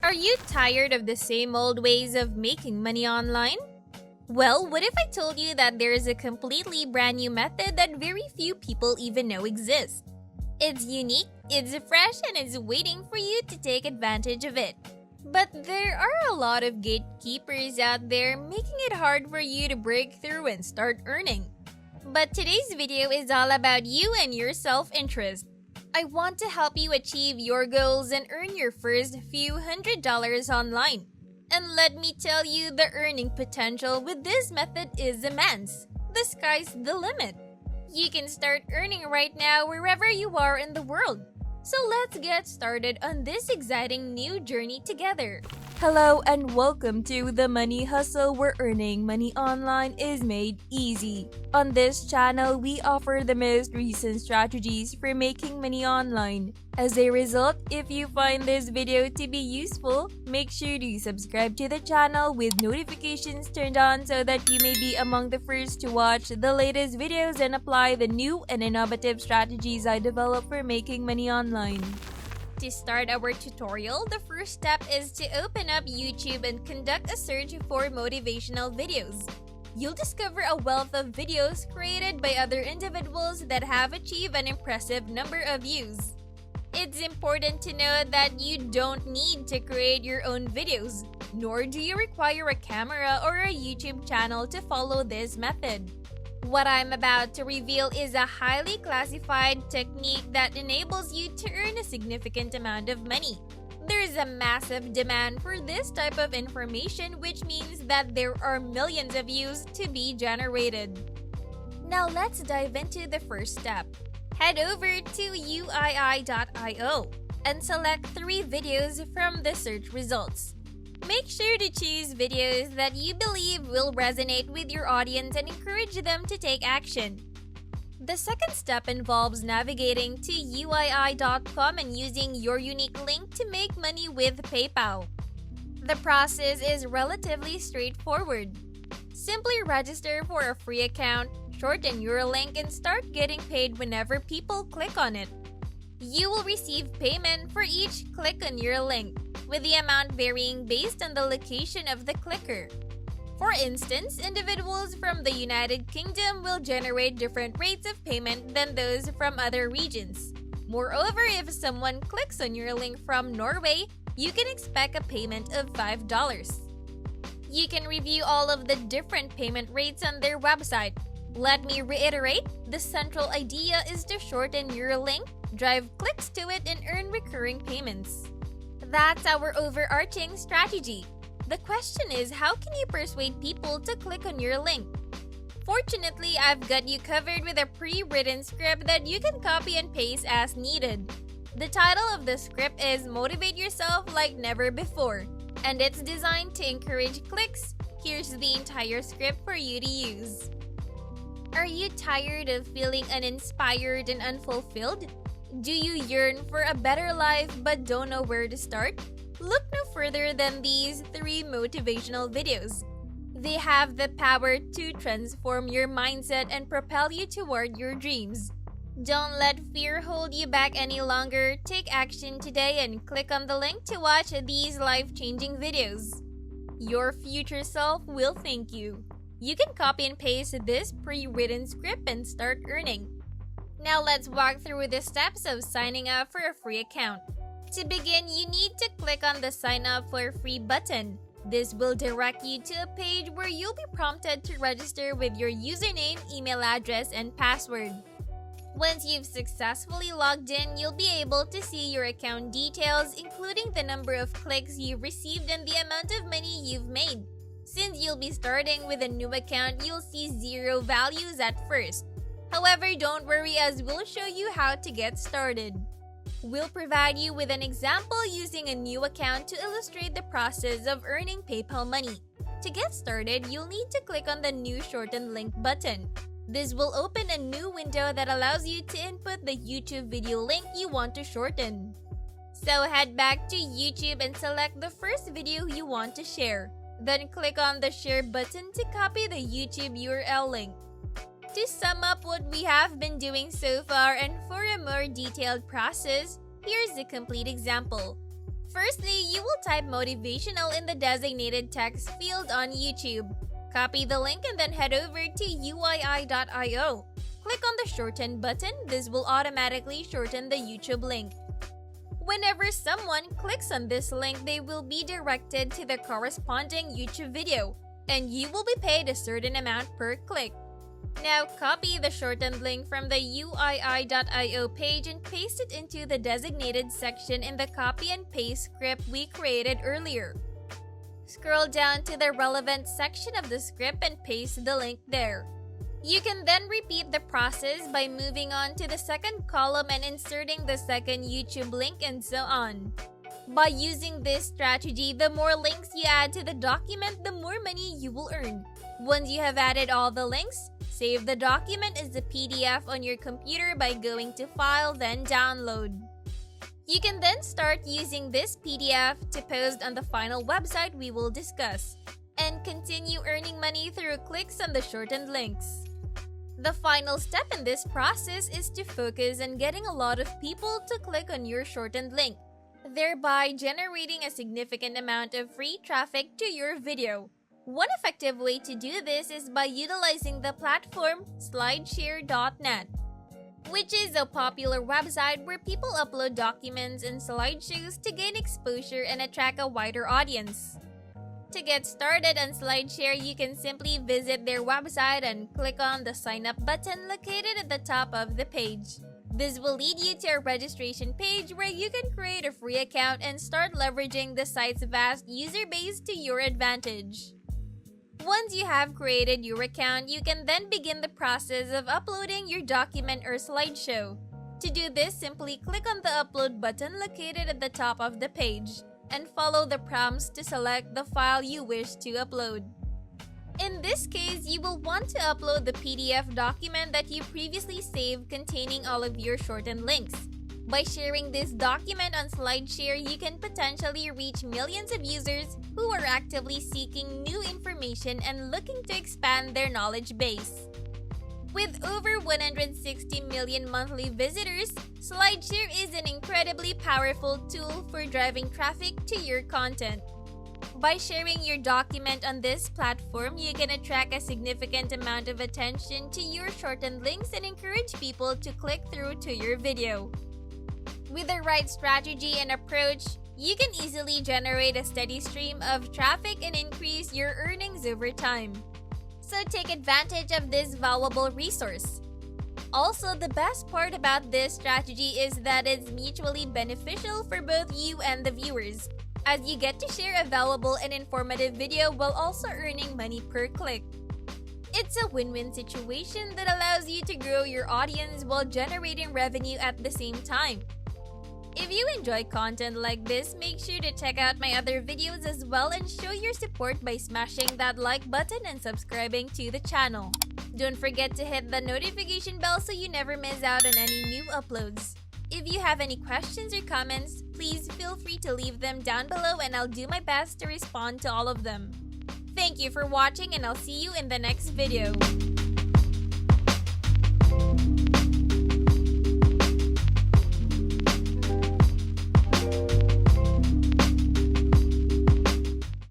Are you tired of the same old ways of making money online? Well, what if I told you that there is a completely brand new method that very few people even know exists? It's unique, it's fresh, and it's waiting for you to take advantage of it. But there are a lot of gatekeepers out there making it hard for you to break through and start earning. But today's video is all about you and your self-interest. I want to help you achieve your goals and earn your first few $100s online. And let me tell you, the earning potential with this method is immense. The sky's the limit. You can start earning right now wherever you are in the world. So let's get started on this exciting new journey together. Hello and welcome to The Money Hustle, where earning money online is made easy. On this channel, we offer the most recent strategies for making money online. As a result, if you find this video to be useful, make sure to subscribe to the channel with notifications turned on so that you may be among the first to watch the latest videos and apply the new and innovative strategies I develop for making money online. To start our tutorial, the first step is to open up YouTube and conduct a search for motivational videos. You'll discover a wealth of videos created by other individuals that have achieved an impressive number of views. It's important to know that you don't need to create your own videos, nor do you require a camera or a YouTube channel to follow this method. What I'm about to reveal is a highly classified technique that enables you to earn a significant amount of money. There is a massive demand for this type of information, which means that there are millions of views to be generated. Now let's dive into the first step. Head over to uii.io and select 3 videos from the search results. Make sure to choose videos that you believe will resonate with your audience and encourage them to take action. The second step involves navigating to uii.com and using your unique link to make money with PayPal. The process is relatively straightforward. Simply register for a free account, shorten your link, and start getting paid whenever people click on it. You will receive payment for each click on your link, with the amount varying based on the location of the clicker. For instance, individuals from the United Kingdom will generate different rates of payment than those from other regions. Moreover, if someone clicks on your link from Norway, you can expect a payment of $5. You can review all of the different payment rates on their website. Let me reiterate, the central idea is to shorten your link, drive clicks to it, and earn recurring payments. That's our overarching strategy. The question is, how can you persuade people to click on your link? Fortunately, I've got you covered with a pre-written script that you can copy and paste as needed. The title of the script is Motivate Yourself Like Never Before, and it's designed to encourage clicks. Here's the entire script for you to use. Are you tired of feeling uninspired and unfulfilled? Do you yearn for a better life but don't know where to start? Look no further than these 3 motivational videos. They have the power to transform your mindset and propel you toward your dreams. Don't let fear hold you back any longer. Take action today and click on the link to watch these life-changing videos. Your future self will thank you. You can copy and paste this pre-written script and start earning. Now let's walk through the steps of signing up for a free account. To begin, you need to click on the Sign Up for Free button. This will direct you to a page where you'll be prompted to register with your username, email address, and password. Once you've successfully logged in, you'll be able to see your account details, including the number of clicks you've received and the amount of money you've made. Since you'll be starting with a new account, you'll see 0 values at first. However, don't worry, as we'll show you how to get started. We'll provide you with an example using a new account to illustrate the process of earning PayPal money. To get started, you'll need to click on the New Shorten Link button. This will open a new window that allows you to input the YouTube video link you want to shorten. So head back to YouTube and select the first video you want to share. Then click on the Share button to copy the YouTube URL link. To sum up what we have been doing so far and for a more detailed process, here's the complete example. Firstly, you will type motivational in the designated text field on YouTube. Copy the link and then head over to uii.io. Click on the shorten button. This will automatically shorten the YouTube link. Whenever someone clicks on this link, they will be directed to the corresponding YouTube video, and you will be paid a certain amount per click. Now copy the shortened link from the uii.io page and paste it into the designated section in the copy and paste script we created earlier. Scroll down to the relevant section of the script and paste the link there. You can then repeat the process by moving on to the second column and inserting the second YouTube link and so on. By using this strategy, the more links you add to the document, the more money you will earn. Once you have added all the links, save the document as a PDF on your computer by going to File, then Download. You can then start using this PDF to post on the final website we will discuss, and continue earning money through clicks on the shortened links. The final step in this process is to focus on getting a lot of people to click on your shortened link, thereby generating a significant amount of free traffic to your video. One effective way to do this is by utilizing the platform Slideshare.net, which is a popular website where people upload documents and slideshows to gain exposure and attract a wider audience. To get started on Slideshare, you can simply visit their website and click on the sign up button located at the top of the page. This will lead you to a registration page where you can create a free account and start leveraging the site's vast user base to your advantage. Once you have created your account, you can then begin the process of uploading your document or slideshow. To do this, simply click on the upload button located at the top of the page, and follow the prompts to select the file you wish to upload. In this case, you will want to upload the PDF document that you previously saved containing all of your shortened links. By sharing this document on Slideshare, you can potentially reach millions of users who are actively seeking new information and looking to expand their knowledge base. With over 160 million monthly visitors, Slideshare is an incredibly powerful tool for driving traffic to your content. By sharing your document on this platform, you can attract a significant amount of attention to your shortened links and encourage people to click through to your video. With the right strategy and approach, you can easily generate a steady stream of traffic and increase your earnings over time. So take advantage of this valuable resource. Also, the best part about this strategy is that it's mutually beneficial for both you and the viewers, as you get to share a valuable and informative video while also earning money per click. It's a win-win situation that allows you to grow your audience while generating revenue at the same time. If you enjoy content like this, make sure to check out my other videos as well and show your support by smashing that like button and subscribing to the channel. Don't forget to hit the notification bell so you never miss out on any new uploads. If you have any questions or comments, please feel free to leave them down below and I'll do my best to respond to all of them. Thank you for watching and I'll see you in the next video.